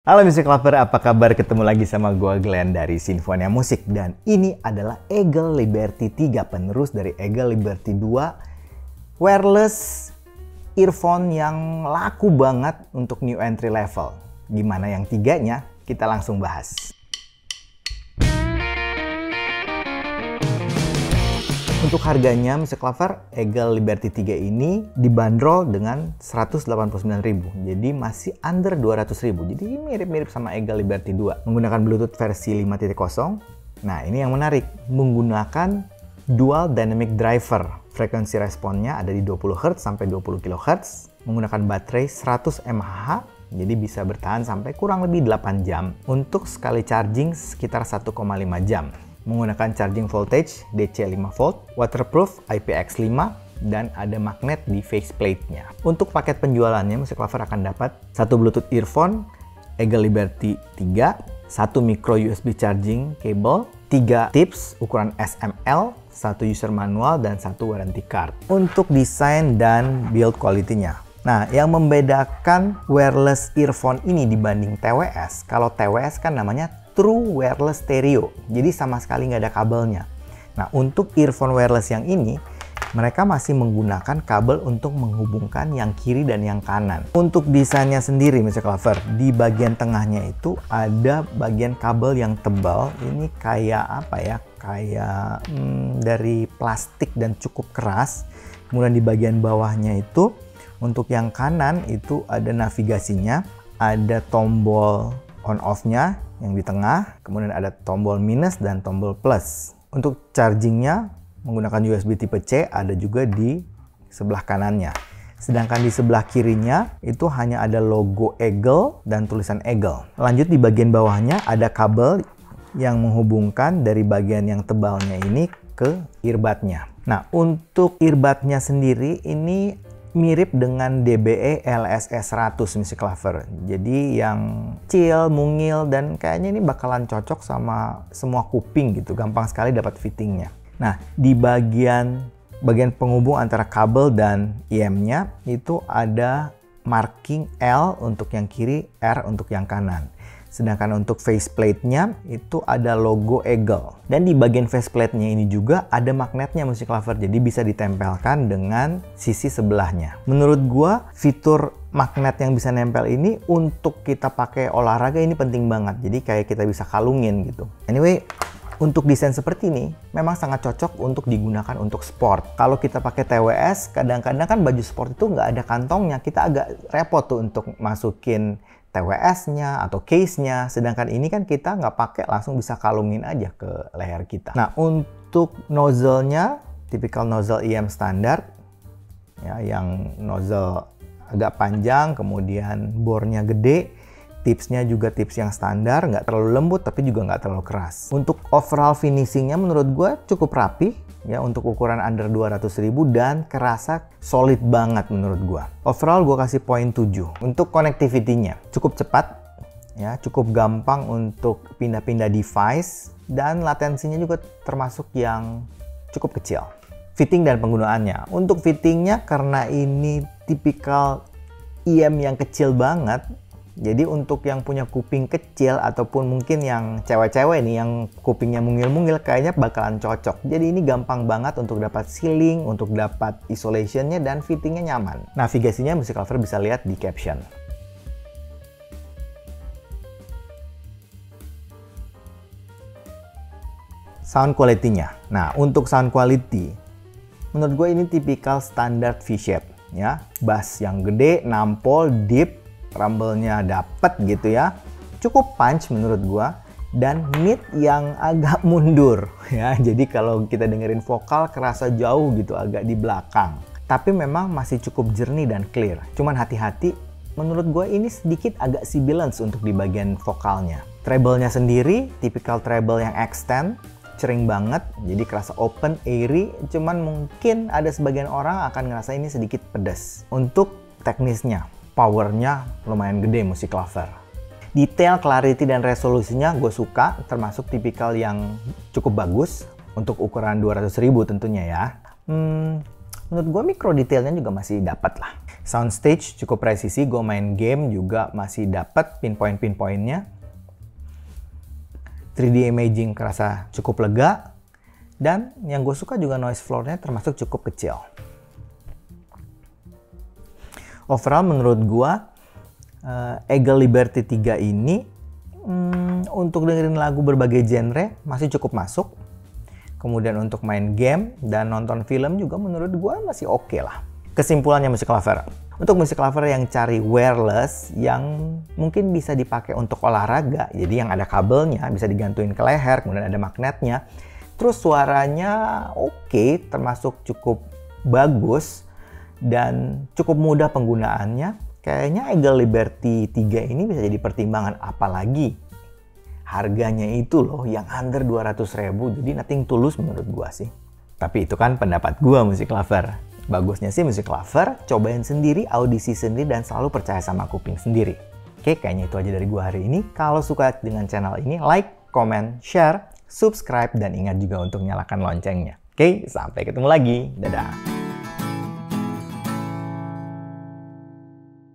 Halo Music Lover, apa kabar? Ketemu lagi sama gue Glenn dari Sinfonia Musik. Dan ini adalah Eagle Liberty 3, penerus dari Eagle Liberty 2 wireless earphone yang laku banget untuk new entry level. Gimana yang tiganya? Kita langsung bahas. Untuk harganya Music Lover, Eagle Liberty 3 ini dibanderol dengan 189.000. Jadi masih under 200.000. Jadi mirip-mirip sama Eagle Liberty 2. Menggunakan Bluetooth versi 5.0. Nah, ini yang menarik. Menggunakan dual dynamic driver. Frekuensi responnya ada di 20 Hz sampai 20 kHz. Menggunakan baterai 100 mAh. Jadi bisa bertahan sampai kurang lebih 8 jam. Untuk sekali charging sekitar 1,5 jam. Menggunakan charging voltage DC 5 volt, waterproof IPX5, dan ada magnet di faceplate-nya. Untuk paket penjualannya, Music Lover akan dapat satu Bluetooth earphone Eagle Liberty 3, satu micro USB charging cable, 3 tips ukuran SML, satu user manual, dan satu warranty card. Untuk desain dan build quality-nya. Nah, yang membedakan wireless earphone ini dibanding TWS, kalau TWS kan namanya True Wireless Stereo, jadi sama sekali nggak ada kabelnya. Nah, untuk earphone wireless yang ini, mereka masih menggunakan kabel untuk menghubungkan yang kiri dan yang kanan. Untuk desainnya sendiri, Music Lover, di bagian tengahnya itu ada bagian kabel yang tebal. Ini kayak apa ya? Kayak dari plastik dan cukup keras. Kemudian di bagian bawahnya itu, untuk yang kanan itu ada navigasinya, ada tombol on-off-nya yang di tengah, kemudian ada tombol minus dan tombol plus. Untuk chargingnya menggunakan USB tipe C, ada juga di sebelah kanannya. Sedangkan di sebelah kirinya itu hanya ada logo Eagle dan tulisan Eagle. Lanjut di bagian bawahnya ada kabel yang menghubungkan dari bagian yang tebalnya ini ke earbudnya. Nah, untuk earbudnya sendiri ini mirip dengan DBE LSE 100 Music Lover. Jadi yang chill, mungil, dan kayaknya ini bakalan cocok sama semua kuping gitu. Gampang sekali dapat fittingnya. Nah, di bagian penghubung antara kabel dan IM-nya itu ada marking L untuk yang kiri, R untuk yang kanan. Sedangkan untuk faceplate-nya itu ada logo Eagle. Dan di bagian faceplate-nya ini juga ada magnetnya Music Lover. Jadi bisa ditempelkan dengan sisi sebelahnya. Menurut gua fitur magnet yang bisa nempel ini untuk kita pakai olahraga ini penting banget. Jadi kayak kita bisa kalungin gitu. Anyway, untuk desain seperti ini memang sangat cocok untuk digunakan untuk sport. Kalau kita pakai TWS, kadang-kadang kan baju sport itu nggak ada kantongnya. Kita agak repot tuh untuk masukin TWS-nya atau case-nya, sedangkan ini kan kita nggak pakai, langsung bisa kalungin aja ke leher kita. Nah, untuk nozzle-nya, tipikal nozzle IM standar, ya, yang nozzle agak panjang, kemudian bore-nya gede, tipsnya juga tips yang standar, nggak terlalu lembut tapi juga nggak terlalu keras. Untuk overall finishing-nya menurut gue cukup rapi, ya, untuk ukuran under 200.000 dan kerasa solid banget menurut gua. Overall gua kasih poin 7. Untuk connectivity-nya cukup cepat, ya, cukup gampang untuk pindah-pindah device, dan latensinya juga termasuk yang cukup kecil. Fitting dan penggunaannya. Untuk fittingnya karena ini tipikal IM yang kecil banget, jadi untuk yang punya kuping kecil ataupun mungkin yang cewek-cewek nih yang kupingnya mungil-mungil kayaknya bakalan cocok. Jadi ini gampang banget untuk dapat sealing, untuk dapat isolationnya, dan fittingnya nyaman. Navigasinya Music Lover bisa lihat di caption. Sound quality-nya. Nah, untuk sound quality, menurut gue ini tipikal standar V-shape, ya. Bass yang gede, nampol, deep, rumble-nya dapet gitu ya, cukup punch menurut gua, dan mid yang agak mundur ya, jadi kalau kita dengerin vokal kerasa jauh gitu, agak di belakang, tapi memang masih cukup jernih dan clear. Cuman hati-hati, menurut gua ini sedikit agak sibilance untuk di bagian vokalnya. Treble-nya sendiri tipikal treble yang extend, cering banget, jadi kerasa open, airy, cuman mungkin ada sebagian orang akan ngerasa ini sedikit pedas. Untuk teknisnya, powernya lumayan gede Music Lover. Detail, clarity, dan resolusinya gue suka, termasuk tipikal yang cukup bagus untuk ukuran 200.000 tentunya ya. menurut gue mikro detailnya juga masih dapat lah. Soundstage cukup presisi, gue main game juga masih dapat pinpoint-pinpointnya. 3D imaging kerasa cukup lega. Dan yang gue suka juga noise floor-nya termasuk cukup kecil. Overall menurut gue, Eagle Liberty 3 ini untuk dengerin lagu berbagai genre masih cukup masuk. Kemudian untuk main game dan nonton film juga menurut gue masih oke lah. Kesimpulannya Music Lover. Untuk Music Lover yang cari wireless yang mungkin bisa dipakai untuk olahraga. Jadi yang ada kabelnya, bisa digantuin ke leher, kemudian ada magnetnya. Terus suaranya oke, termasuk cukup bagus dan cukup mudah penggunaannya. Kayaknya Eagle Liberty 3 ini bisa jadi pertimbangan, apalagi harganya itu loh yang under 200.000, jadi nothing tulus menurut gua sih. Tapi itu kan pendapat gua Music Lover. Bagusnya sih Music Lover, cobain sendiri, audisi sendiri, dan selalu percaya sama kuping sendiri. Oke, kayaknya itu aja dari gua hari ini. Kalau suka dengan channel ini, like, comment, share, subscribe, dan ingat juga untuk nyalakan loncengnya. Oke, sampai ketemu lagi. Dadah!